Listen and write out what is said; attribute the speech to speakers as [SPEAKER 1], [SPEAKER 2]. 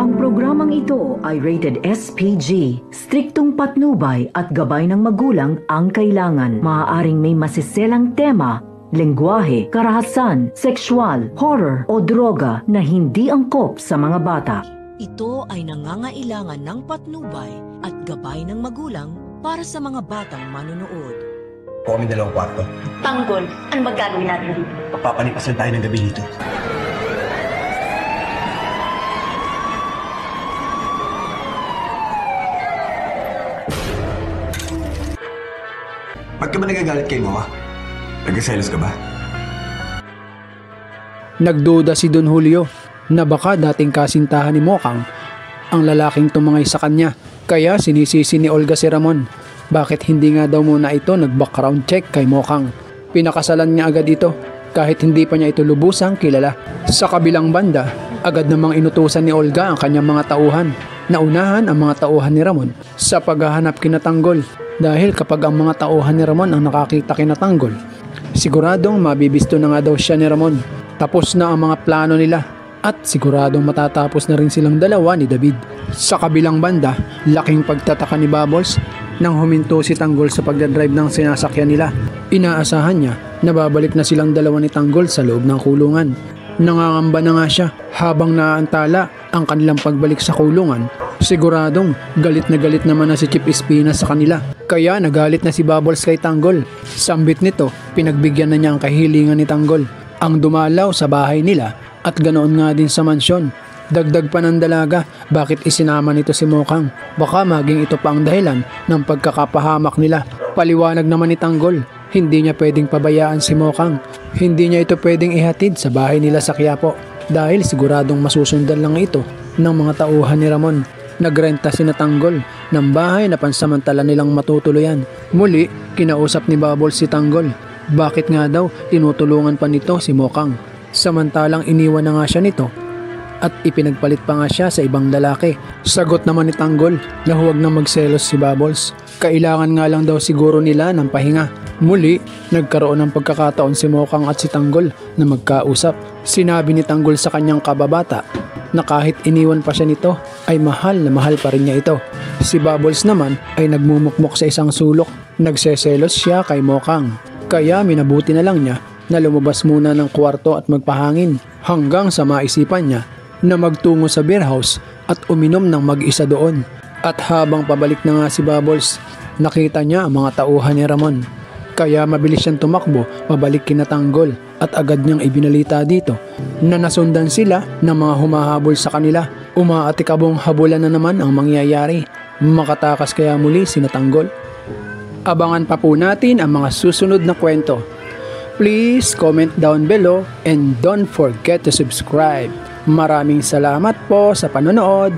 [SPEAKER 1] Ang programang ito ay rated SPG. Striktong patnubay at gabay ng magulang ang kailangan. Maaaring may masiselang tema, lengguwahe, karahasan, sexual, horror o droga na hindi angkop sa mga bata.
[SPEAKER 2] Ito ay nangangailangan ng patnubay at gabay ng magulang para sa mga batang manonood.
[SPEAKER 3] Kung kami dalawang kwarto,
[SPEAKER 4] Tanggol, ano ba gagawin natin dito?
[SPEAKER 3] papapalipasan tayo ng gabi dito. Ba't ka ba nagagalit kay Moa? Nagkaselos ka ba?
[SPEAKER 5] Nagduda si Don Julio na baka dating kasintahan ni Mokang ang lalaking tumangay sa kanya. Kaya sinisisi ni Olga si Ramon. Bakit hindi nga daw muna ito nag-background check kay Mokang? Pinakasalan niya agad ito kahit hindi pa niya ito lubusang kilala. Sa kabilang banda, agad namang inutusan ni Olga ang kanyang mga tauhan. Naunahan ang mga tauhan ni Ramon sa paghahanap kina Tanggol. Dahil kapag ang mga tauhan ni Ramon ang nakakita kina Tanggol, siguradong mabibisto na nga daw siya ni Ramon. Tapos na ang mga plano nila at siguradong matatapos na rin silang dalawa ni David. Sa kabilang banda, laking pagtataka ni Bubbles nang huminto si Tanggol sa pagdadrive ng sinasakyan nila. Inaasahan niya na babalik na silang dalawa ni Tanggol sa loob ng kulungan. Nangangamba na nga siya habang naaantala ang kanilang pagbalik sa kulungan. Siguradong galit naman na si Chip Espina sa kanila. Kaya nagalit na si Bubbles kay Tanggol. Sambit nito, pinagbigyan na niya ang kahilingan ni Tanggol. Ang dumalaw sa bahay nila at ganoon nga din sa mansyon. Dagdag pa ng dalaga, bakit isinama nito si Mokang? Baka maging ito pa ang dahilan ng pagkakapahamak nila. Paliwanag naman ni Tanggol, hindi niya pwedeng pabayaan si Mokang. Hindi niya ito pwedeng ihatid sa bahay nila sa Quiapo dahil siguradong masusundan lang ito ng mga tauhan ni Ramon. Nagrenta si Tanggol ng bahay na pansamantala nilang matutuluyan. Muli, kinausap ni Bubbles si Tanggol. Bakit nga daw tinutulungan pa nito si Mokang? Samantalang iniwan na nga siya nito at ipinagpalit pa nga siya sa ibang lalaki. Sagot naman ni Tanggol na huwag na magselos si Bubbles. Kailangan nga lang daw siguro nila ng pahinga. Muli, nagkaroon ng pagkakataon si Mokang at si Tanggol na magkausap. Sinabi ni Tanggol sa kanyang kababata na kahit iniwan pa siya nito ay mahal na mahal pa rin niya ito. Si Bubbles naman ay nagmumukmok sa isang sulok. Nagseselos siya kay Mokang. Kaya minabuti na lang niya na lumabas muna ng kwarto at magpahangin hanggang sa maisipan niya na magtungo sa beer house at uminom ng mag-isa doon. At habang pabalik na nga si Bubbles, nakita niya ang mga tauhan ni Ramon. Kaya mabilis siyang tumakbo pabalik kina Tanggol at agad niyang ibinalita dito na nasundan sila ng mga humahabol sa kanila. Umaatikabong habulan na naman ang mangyayari. Makatakas kaya muli si Tanggol? Abangan pa po natin ang mga susunod na kwento. Please comment down below and don't forget to subscribe. Maraming salamat po sa panonood.